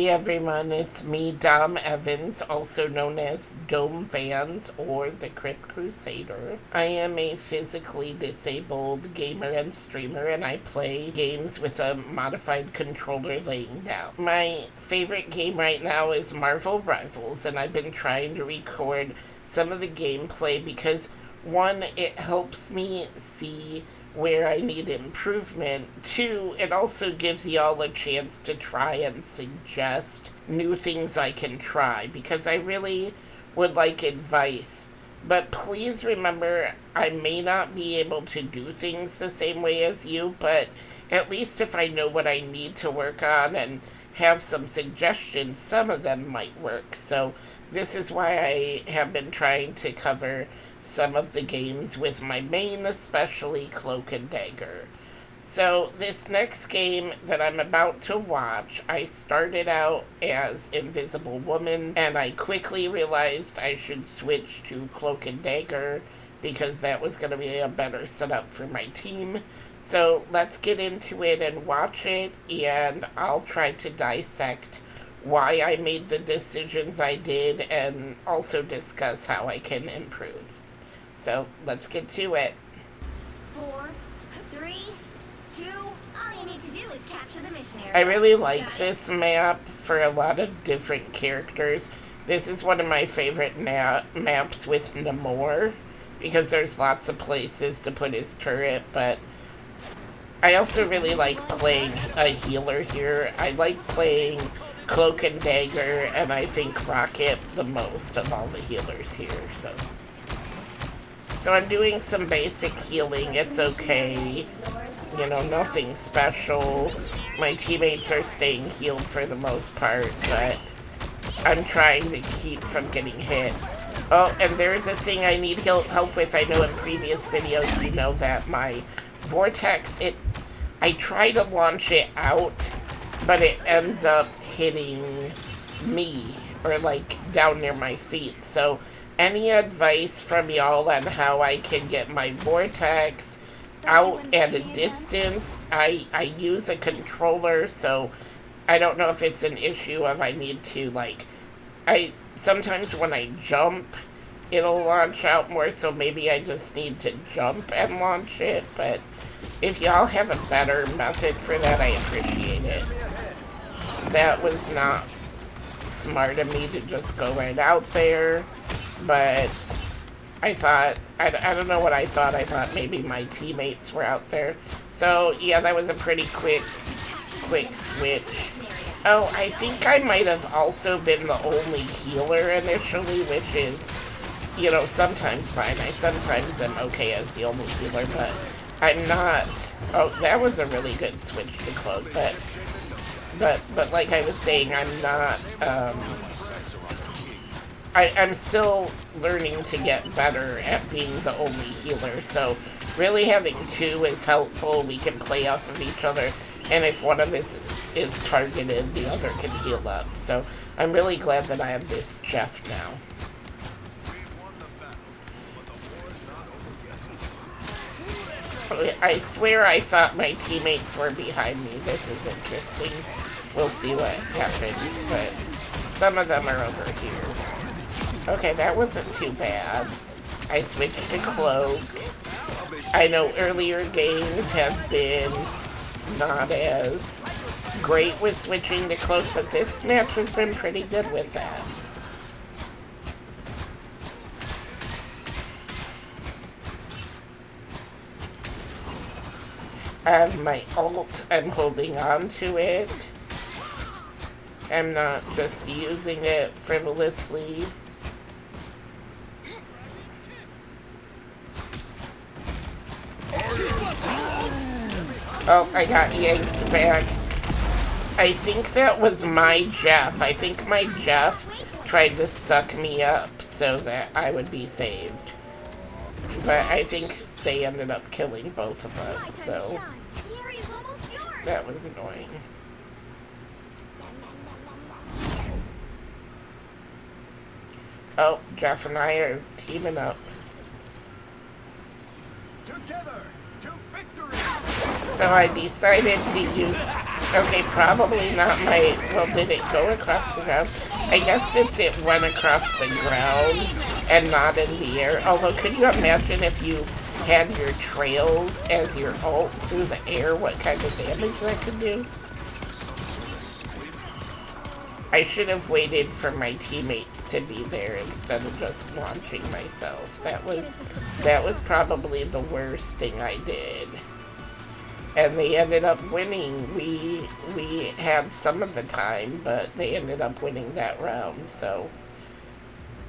everyone, it's me, Dom Evans, also known as Dome Vans or the Crypt Crusader. I am a physically disabled gamer and streamer, and I play games with a modified controller laying down. My favorite game right now is Marvel Rivals, and I've been trying to record some of the gameplay because, one, it helps me see where I need improvement. Two, it also gives y'all a chance to try and suggest new things I can try, because I really would like advice. But please remember, I may not be able to do things the same way as you, but at least if I know what I need to work on and have some suggestions, some of them might work. So this is why I have been trying to cover some of the games with my main, especially Cloak and Dagger. So this next game that I'm about to watch, I started out as Invisible Woman, and I quickly realized I should switch to Cloak and Dagger because that was going to be a better setup for my team. So let's get into it and watch it, and I'll try to dissect why I made the decisions I did and also discuss how I can improve. So let's get to it. 4, 3, 2, all you need to do is capture the mission area. I really like this map for a lot of different characters. This is one of my favorite maps with Namor, because there's lots of places to put his turret, but I also really like playing a healer here. I like playing Cloak and Dagger, and I think Rocket the most of all the healers here, So I'm doing some basic healing. It's okay. You know, nothing special. My teammates are staying healed for the most part, but I'm trying to keep from getting hit. Oh, and there's a thing I need help with. I know in previous videos you know that my vortex, I try to launch it out, but it ends up hitting me, or like down near my feet. So any advice from y'all on how I can get my vortex out at a distance? I use a controller, so I don't know if it's an issue of I need to, like, sometimes when I jump, it'll launch out more, so maybe I just need to jump and launch it, but if y'all have a better method for that, I appreciate it. That was not smart of me to just go right out there, but I thought, I don't know what I thought maybe my teammates were out there. So yeah, that was a pretty quick switch. Oh, I think I might have also been the only healer initially, which is, you know, sometimes fine. I sometimes am okay as the only healer, but I'm not. Oh, that was a really good switch to Cloak, but like I was saying, I'm not, I'm still learning to get better at being the only healer, so really having two is helpful. We can play off of each other, and if one of us is targeted, the other can heal up. So I'm really glad that I have this Jeff now. I swear I thought my teammates were behind me. This is interesting. We'll see what happens, but some of them are over here. Okay, that wasn't too bad. I switched to Cloak. I know earlier games have been not as great with switching to Cloak, but this match has been pretty good with that. I have my ult, I'm holding on to it. I'm not just using it frivolously. Oh, I got yanked back. I think that was my Jeff. I think my Jeff tried to suck me up so that I would be saved. But I think they ended up killing both of us, so that was annoying. Oh, Jeff and I are teaming up. Together to victory. So I decided to use Okay, probably not my... Well, did it go across the ground? I guess since it went across the ground and not in the air. Although, could you imagine if you had your trails as your ult through the air, what kind of damage that could do? I should have waited for my teammates to be there instead of just launching myself. That was probably the worst thing I did. And they ended up winning. We had some of the time, but they ended up winning that round, so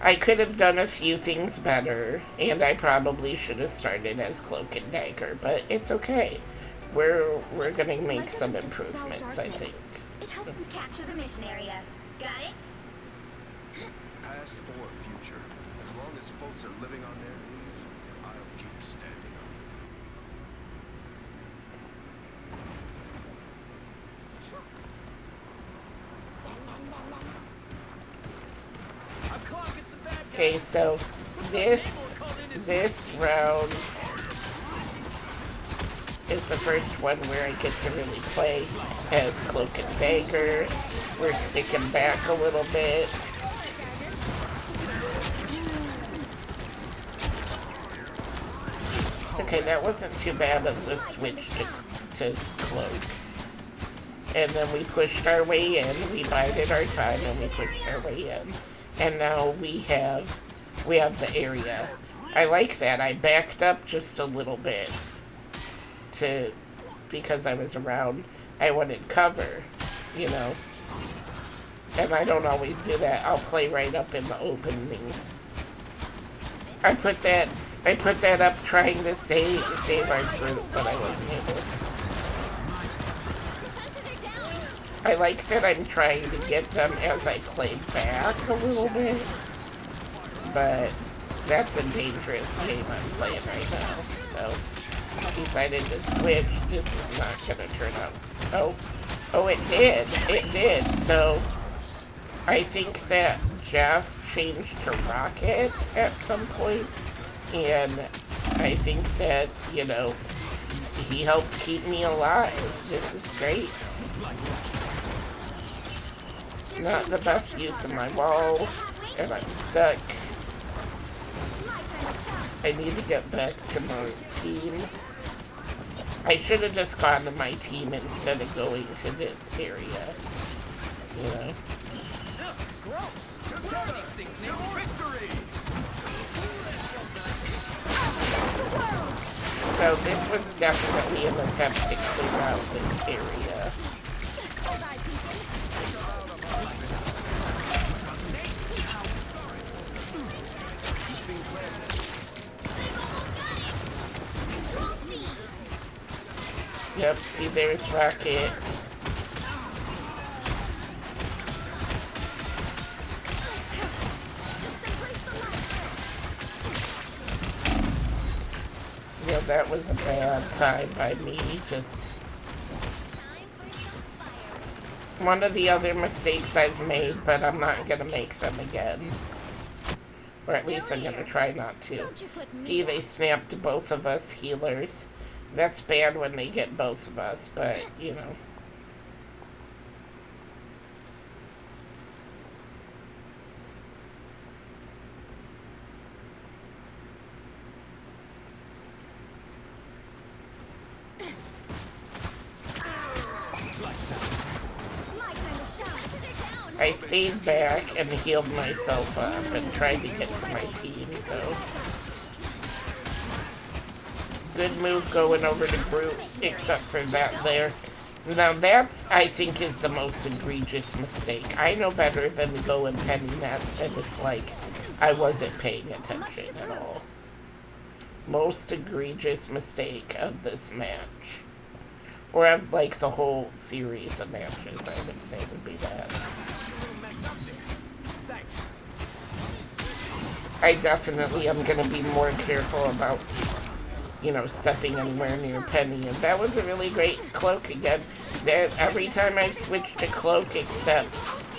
I could have done a few things better, and I probably should have started as Cloak and Dagger, but it's okay. We're gonna make some improvements, I think. It helps us capture the mission area. Got it? Past or future. As long as folks are living on their knees, I'll keep standing up. Okay, so this round is the first one where I get to really play as Cloak and Dagger. We're sticking back a little bit. Okay, that wasn't too bad of the switch to Cloak. And then we pushed our way in, we bided our time, and we pushed our way in. And now we have the area. I like that. I backed up just a little bit because I was around. I wanted cover, you know. And I don't always do that. I'll play right up in the opening. I put that up trying to save our group, but I wasn't able. I like that I'm trying to get them as I play back a little bit, but that's a dangerous game I'm playing right now, so I decided to switch. This is not going to turn out. Oh, it did, so I think that Jeff changed to Rocket at some point, and I think that, you know, he helped keep me alive. This was great. Not the best use of my wall, and I'm stuck. I need to get back to my team. I should have just gone to my team instead of going to this area, you know. So this was definitely an attempt to clear out this area. Yep, see, there's Rocket. Yeah, that was a bad time by me. Just one of the other mistakes I've made, but I'm not gonna make them again. Or at least I'm gonna try not to. See, they snapped both of us healers. That's bad when they get both of us, but, you know. I stayed back and healed myself up and tried to get to my team, so... Good move going over to group, except for that there. Now that, I think, is the most egregious mistake. I know better than to go and penny nets, and it's like, I wasn't paying attention at all. Most egregious mistake of this match. Or of, like, the whole series of matches, I would say would be that. I definitely am going to be more careful about, you know, stepping anywhere near Penny. And that was a really great Cloak again. Every time I've switched to Cloak, except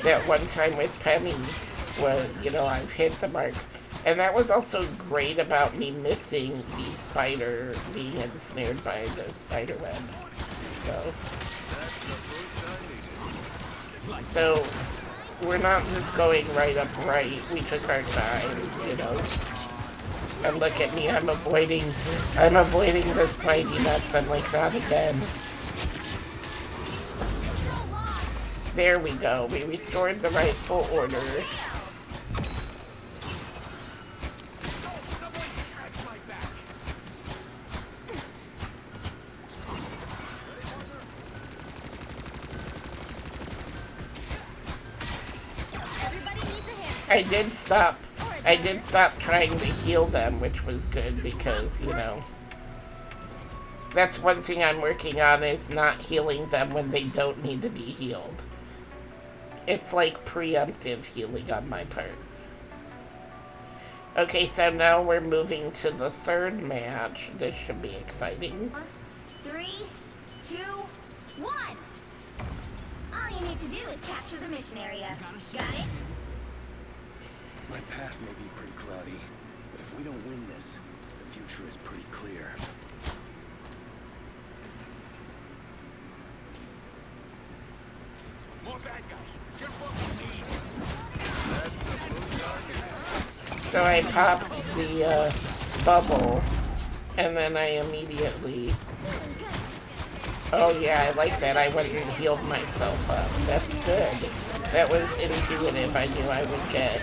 that one time with Penny, where, you know, I've hit the mark. And that was also great about me missing the spider being ensnared by the spider web. So we're not just going right up right. We took our time, you know. And look at me, I'm avoiding the spiny nuts. I'm like, not again. There we go. We restored the rightful order. I did stop trying to heal them, which was good because, you know, that's one thing I'm working on, is not healing them when they don't need to be healed. It's like preemptive healing on my part. Okay, so now we're moving to the third match. This should be exciting. 3, 2, 1. All you need to do is capture the mission area. Got it? My past may be pretty cloudy, but if we don't win this, the future is pretty clear. More bad guys. Just what we need. That's the blue target. So I popped the bubble, and then I immediately... Oh yeah, I like that. I went and healed myself up. That's good. That was intuitive. I knew I would get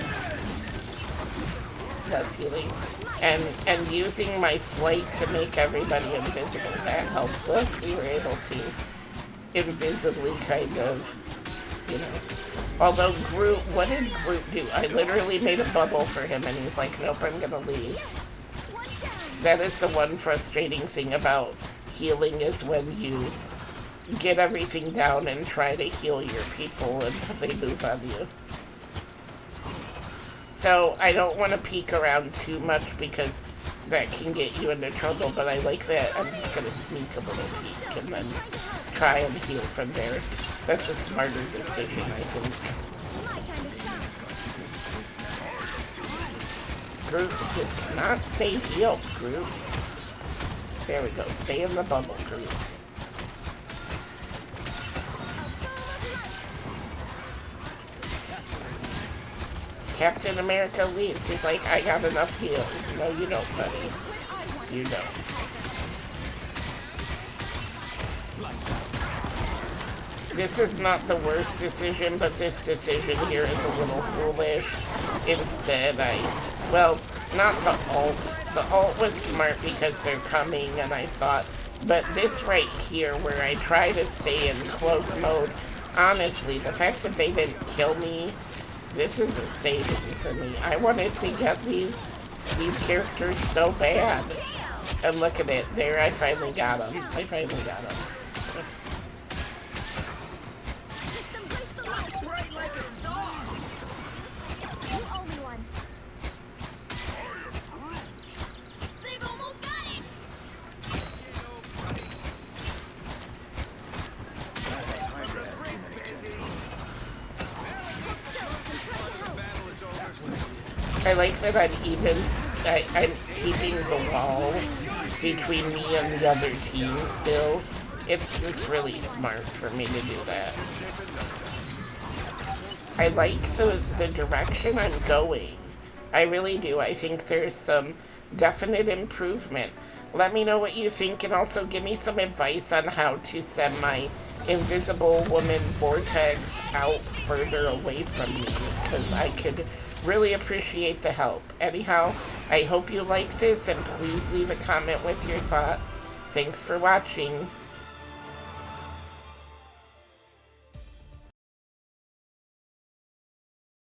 less healing. And using my flight to make everybody invisible, that helped. Look, we were able to invisibly kind of, you know. Although Groot, what did Groot do? I literally made a bubble for him and he's like, nope, I'm gonna leave. That is the one frustrating thing about healing, is when you get everything down and try to heal your people until they move on you. So I don't want to peek around too much because that can get you into trouble, but I like that. I'm just going to sneak a little peek and then try and heal from there. That's a smarter decision, I think. Groot just cannot stay healed, Groot. There we go. Stay in the bubble, Groot. Captain America leaves. He's like, I got enough heals. No, you don't, buddy. You don't. This is not the worst decision, but this decision here is a little foolish. Instead, well, not the ult. The ult was smart because they're coming, and I thought, but this right here, where I try to stay in cloak mode, honestly, the fact that they didn't kill me, this is a saving for me. I wanted to get these characters so bad. And look at it. There, I finally got them. I finally got them. I like that I'm keeping the wall between me and the other team still. It's just really smart for me to do that. I like the direction I'm going. I really do. I think there's some definite improvement. Let me know what you think, and also give me some advice on how to send my invisible woman vortex out further away from me, because I could really appreciate the help. Anyhow, I hope you like this, and please leave a comment with your thoughts. Thanks for watching.